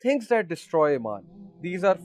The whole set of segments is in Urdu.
Things that destroy iman. These are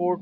4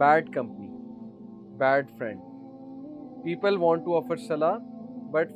Bad company, bad friend. People want to offer salah, but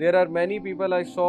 There are many people I saw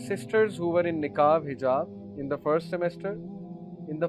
sisters who were in niqab hijab in the first semester. In the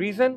Reason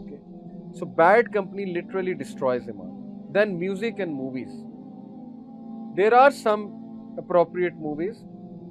Okay. So bad company literally destroys iman. Then music and movies. There are some appropriate movies.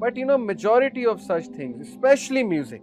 But you know majority of such things, especially music.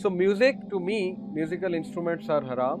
So music to me, musical instruments are haram.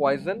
poison.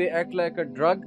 they act like a drug.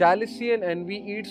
Jealousy and envy eats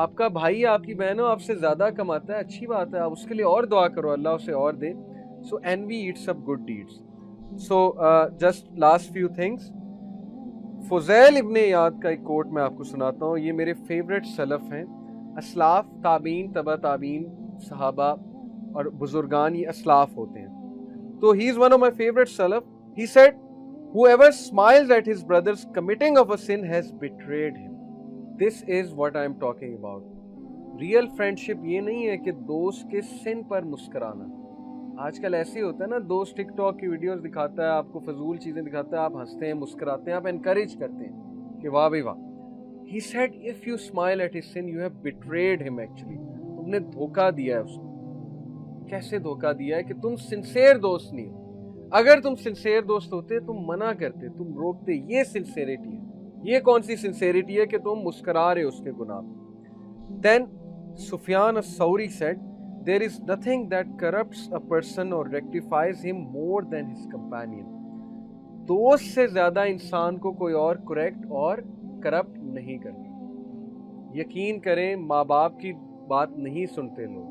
آپ کا بھائی آپ کی بہن آپ سے زیادہ کماتا ہے, اچھی بات ہے, آپ اس کے لیے اور دعا کرو, اللہ اسے اور دے. سو envy eats up good deeds. So just last few things. Fuzail ابن عیاض کا ایک کوٹ میں آپ کو سناتا ہوں, یہ میرے فیوریٹ سلف ہیں. اسلاف, تابعین, تبع تابعین, صحابہ اور بزرگان, یہ اسلاف ہوتے ہیں. تو he is one of my favorite salaf. He said, whoever smiles at his brother's committing of a sin has betrayed him. This is what I am talking about. Real friendship یہ نہیں ہے کہ دوست کے سن پر مسکرانا. آج کل ایسے ہی ہوتا ہے نا, دوست ٹک ٹاک کی ویڈیوز دکھاتا ہے, آپ کو فضول چیزیں دکھاتا ہے, آپ ہنستے ہیں, مسکراتے ہیں, آپ انکریج کرتے ہیں کہ واہ بھائی واہ. He said, if you smile at his sin, you have betrayed him actually. تم نے دھوکہ دیا ہے اس کو. کیسے دھوکہ دیا ہے کہ تم سنسیئر دوست نہیں ہو. اگر تم سنسیئر دوست ہوتے تم منع کرتے, تم روکتے. یہ سنسیئرٹی ہے. یہ کون سی سنسیئرٹی ہے کہ تم مسکرا رہے اس کے گناہ پہ. Then Sufyan as-Sawri said, there is nothing that corrupts a person or rectifies him more than his companion. دوست سے زیادہ انسان کو کوئی اور کریکٹ اور کرپٹ نہیں کرتا. یقین کریں ماں باپ کی بات نہیں سنتے لوگ,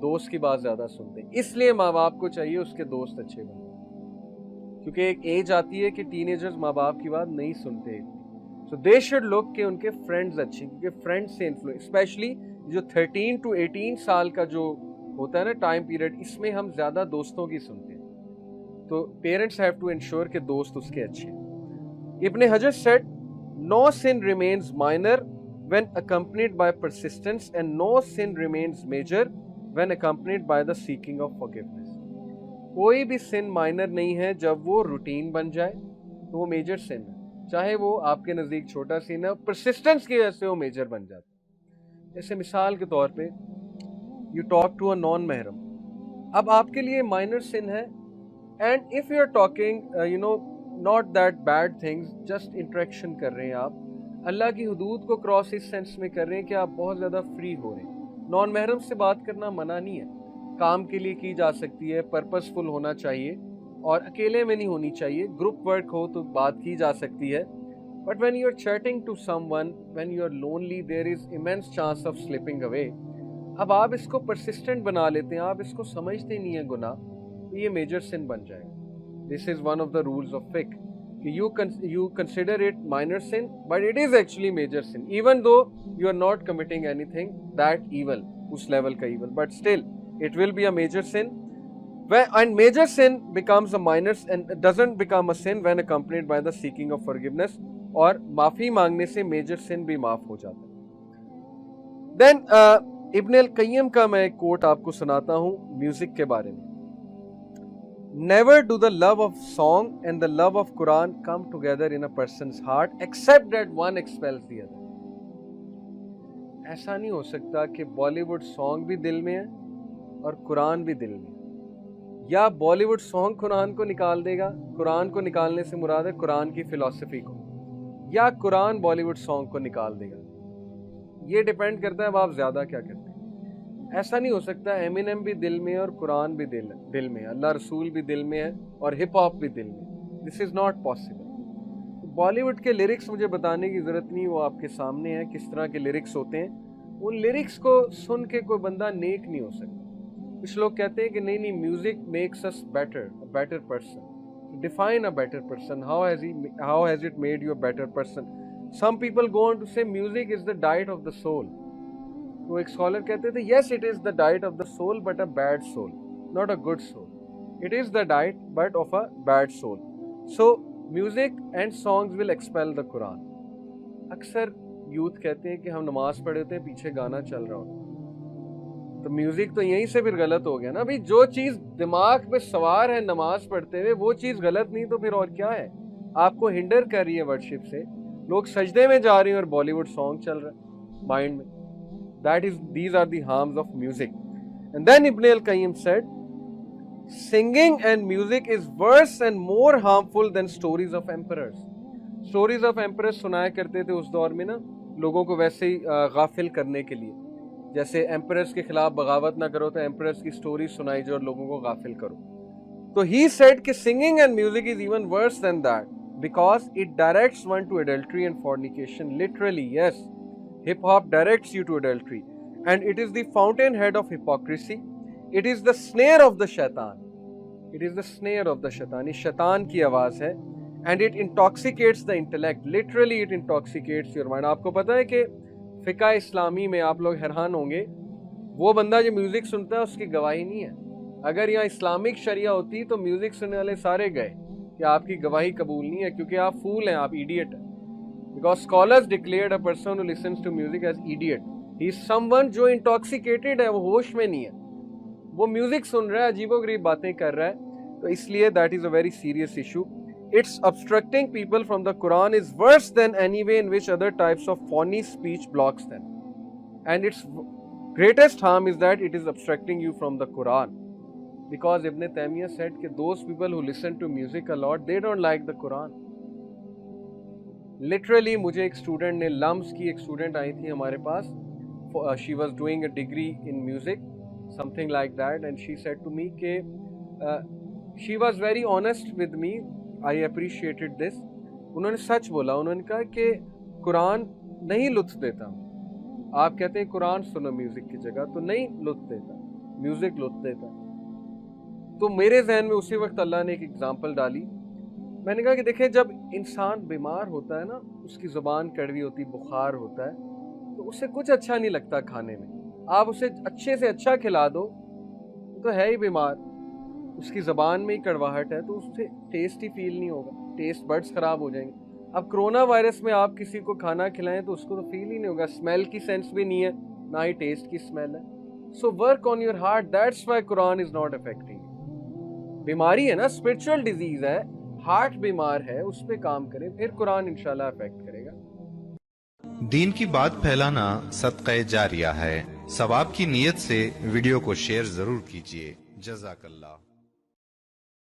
دوست کی بات زیادہ سنتے. اس لیے ماں باپ کو چاہیے اس کے دوست اچھے بنیں, کیونکہ ایک ایج آتی ہے کہ ٹین ایجرز ماں باپ کی بات نہیں سنتے. So they should look کہ ان کے فرینڈز اچھے, کیونکہ فرینڈ سے انفلوئنس, اسپیشلی جو 13 to 18 سال کا جو ہوتا ہے نا ٹائم پیریڈ, اس میں ہم زیادہ دوستوں کی سنتے ہیں. تو پیرنٹس ہیو ٹو انشور کہ دوست اس کے اچھے. ابن حجر said, no sin remains minor when accompanied by persistence and no sin remains major when accompanied by the seeking of forgiveness. کوئی بھی سن مائنر نہیں ہے جب وہ روٹین بن جائے تو وہ میجر سن ہے, چاہے وہ آپ کے نزدیک چھوٹا سن ہے, پرسسٹنس کی وجہ سے وہ میجر بن جاتا. جیسے مثال کے طور پہ you talk to a non محرم, اب آپ کے لیے مائنر سن ہے, and if you are talking not that bad things, just interaction کر رہے ہیں آپ, اللہ کی حدود کو کراس اس سینس میں کر رہے ہیں کہ آپ بہت زیادہ فری ہو رہے ہیں. نان محرم سے بات کرنا منع نہیں ہے, کام کے لیے کی جا سکتی ہے, پرپز فل ہونا چاہیے اور اکیلے میں نہیں ہونی چاہیے. گروپ ورک ہو تو بات کی جا سکتی ہے. But when you are chatting to someone, when you are lonely, there is immense chance of slipping away. اب آپ اس کو persistent بنا لیتے ہیں, آپ اس کو سمجھتے نہیں ہیں گناہ, یہ major sin بن جائے گا. This is one of the rules of fiqh. کہ you consider it minor sin, but it is actually major sin. Even though you are not committing anything that evil, us level کا evil, but still it will be a major sin. And major sin becomes a minor and doesn't become a sin when accompanied by the seeking of forgiveness. اور معافی مانگنے سے میجر سن بھی معاف ہو جاتا ہے. دین ابن القیم کا میں ایک کوٹ آپ کو سناتا ہوں میوزک کے بارے میں. Never do the love of song and the love of Quran come together in a person's heart except that one expels the other. ایسا نہیں ہو سکتا کہ بالی ووڈ سانگ بھی دل میں ہے اور قرآن بھی دل میں, یا بالی ووڈ سانگ قرآن کو نکال دے گا, قرآن کو نکالنے سے مراد ہے قرآن کی فلسفی کو, یا قرآن بالی ووڈ سانگ کو نکال دے گا. یہ ڈیپینڈ کرتا ہے اب آپ زیادہ کیا کرتے ہیں. ایسا نہیں ہو سکتا ایمینم بھی دل میں اور قرآن بھی دل میں, اللہ رسول بھی دل میں ہے اور ہپ ہاپ بھی دل میں. This is not possible. Bollywood کے لیرکس مجھے بتانے کی ضرورت نہیں, وہ آپ کے سامنے ہیں کس طرح کے لیرکس ہوتے ہیں. ان لیرکس کو سن کے کوئی بندہ نیک نہیں ہو سکتا. کچھ لوگ کہتے ہیں کہ نہیں music makes us better person. Define a better person. How has it made you a better person? Some people go on to say music is the diet of the soul. تو ایک اسکالر کہتے تھے yes it is the diet of the soul but a bad soul, not a good soul. It is the diet but of a bad soul. So music and songs will expel the Quran. اکثر یوتھ کہتے ہیں کہ ہم نماز پڑھے ہوتے ہیں پیچھے گانا چل رہا ہوتا ہے, تو میوزک تو یہیں سے پھر غلط ہو گیا نا. بھائی جو چیز دماغ پہ سوار ہے نماز پڑھتے ہوئے وہ چیز غلط نہیں تو پھر اور کیا ہے. آپ کو ہنڈر کر رہی ہے ورشپ سے. لوگ سجدے میں جا رہے ہیں اور بالی ووڈ سانگ چل رہا ہے مائنڈ میں. These are the harms of music. And then Ibn al-Qayyim said, singing and music is worse and more harmful than stories of emperors. Stories of emperors سنایا کرتے تھے اس دور میں نا, لوگوں کو ویسے ہی غافل کرنے کے لیے. جیسے ایمپررز کے خلاف بغاوت نہ کرو تو ایمپررز کی سٹوری سنائی جو اور لوگوں کو غافل کرو. تو ہی سیڈ کہ singing and music is even worse than that because it directs one to adultery and fornication. Literally yes, Hip hop directs you to adultery, and it is the fountainhead of hypocrisy. It is the snare of the shaitan. It is the snare of the shaitan. یہ شیطان کی آواز ہے. And it intoxicates the intellect. Literally it intoxicates your mind. آپ کو پتا ہے کہ فقہ اسلامی میں آپ لوگ حیران ہوں گے, وہ بندہ جو میوزک سنتا ہے اس کی گواہی نہیں ہے. اگر یہاں اسلامک شریعہ ہوتی تو میوزک سننے والے سارے گئے کہ آپ کی گواہی قبول نہیں ہے, کیونکہ آپ فول ہیں, آپ ایڈیٹ ہیں. Because scholars declared a person who listens to music as idiot. He is someone جو intoxicated ہے, وہ ہوش میں نہیں ہے, وہ میوزک سن رہا ہے, عجیب و غریب باتیں کر رہا ہے. تو اس لیے that is a very serious issue. It's obstructing people from the Quran is worse than any way in which other types of phony speech blocks them. And its greatest harm is that it is obstructing you from the Quran. Because Ibn Taymiyyah said that those people who listen to music a lot, they don't like the Quran. Literally مجھے ایک اسٹوڈنٹ نے, لمس کی ایک اسٹوڈنٹ آئی تھی ہمارے پاس, she was doing a degree in music, something like that, and she said to me کہ she was very honest with me, I appreciated this. انہوں نے سچ بولا, انہوں نے کہا کہ قرآن نہیں لطف دیتا. آپ کہتے ہیں قرآن سنو میوزک کی جگہ, تو نہیں لطف دیتا, میوزک لطف دیتا. تو میرے ذہن میں اسی وقت اللہ نے ایک ایگزامپل ڈالی. میں نے کہا کہ دیکھیں, جب انسان بیمار ہوتا ہے نا, اس کی زبان کڑوی ہوتی, بخار ہوتا ہے, تو اسے کچھ اچھا نہیں لگتا کھانے میں. آپ اسے اچھے سے اچھا کھلا دو, تو ہے ہی بیمار, اس کی زبان میں ہی کڑواہٹ ہے, تو اس سے ٹیسٹ ہی فیل نہیں ہوگا, ٹیسٹ بڈس خراب ہو جائیں گے. اب کرونا وائرس میں آپ کسی کو کھانا کھلائیں تو اس کو تو فیل ہی نہیں ہوگا, اسمیل کی سینس بھی نہیں ہے, نہ ہی ٹیسٹ کی اسمیل ہے. So work on your heart, that's why Quran is not affecting. بیماری ہے نا, اسپرچل ڈیزیز ہے, ہارٹ بیمار ہے, اس پہ کام کریں, پھر قرآن انشاءاللہ افیکٹ کرے گا. دین کی بات پھیلانا صدقہ جاریہ ہے. ثواب کی نیت سے ویڈیو کو شیئر ضرور کیجیے. جزاک اللہ.